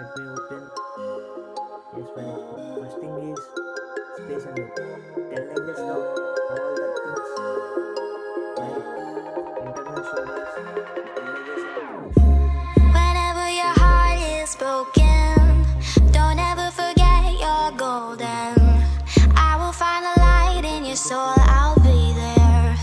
Let me open. Yes, first thing is space and loop. Tell language log all the things like internal storage, languages and internal storage and Whenever your save the heart data. is broken, don't ever forget you're golden. I will find a light in your soul, I'll be there.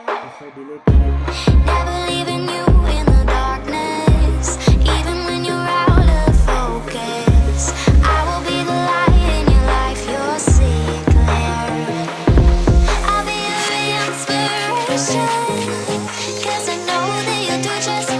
If I delete everything, Never leaving you in the darkness, even when you're out of focus. I will be the light in your life, you'll see it clear. I'll be your inspiration, 'cause I know that you'll do just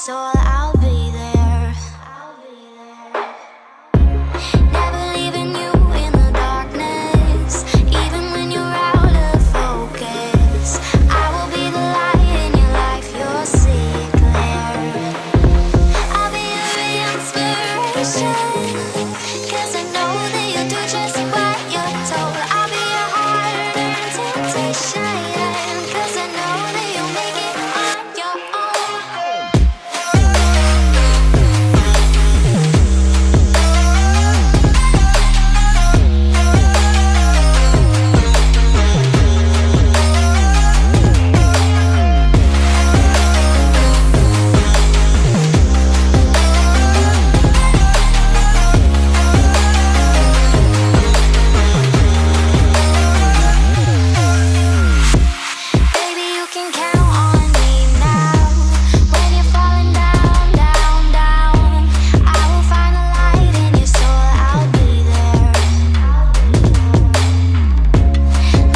soul, I'll be there. Never leaving you in the darkness, even when you're out of focus. I will be the light in your life, you'll see it clear. I'll be your inspiration, 'cause I know that you'll do just what you're told. I'll be your harder temptation, 'cause I know that you'll make it on your own. Baby, you can count on me now. When you're falling down, down, down, I will find the light in your soul, I'll be there.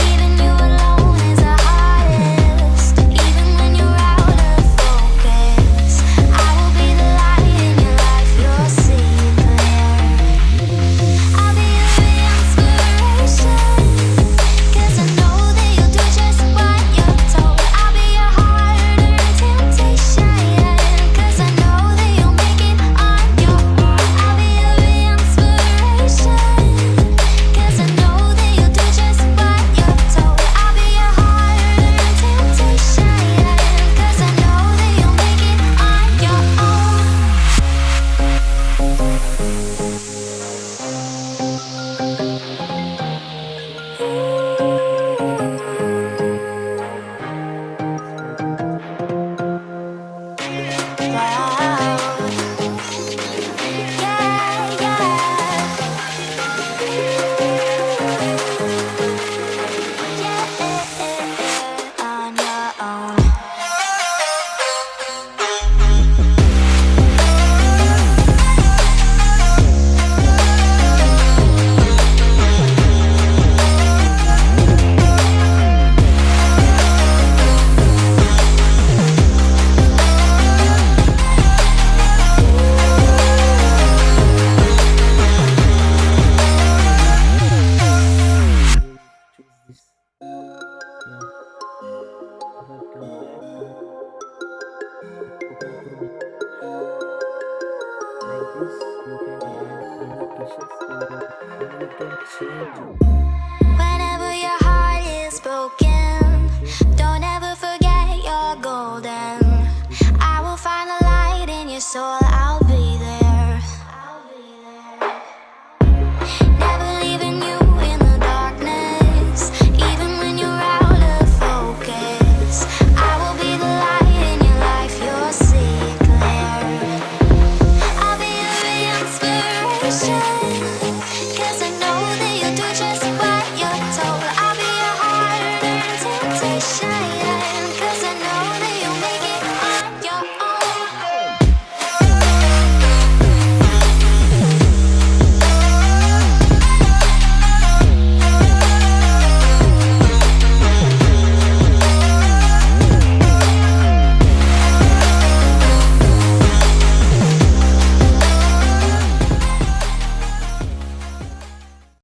Leaving you alone is the hardest, even when you're out of focus. I will be the light in your life, you'll see it clear. I'll be your inspiration, 'cause I know that you'll do just what you're told. I'll be your harder temptation, 'cause I know that you'll make it on your own. I'll be your inspiration, 'cause I know that you'll do just what you're told. I'll be your harder temptation, 'cause I know that you'll make it on your own. Wow. Yeah, yeah. On your own. Choose this. Yeah. Welcome back to Open Chrome. Like this, you can add any caches and you can change it. Whenever your heart is broken, don't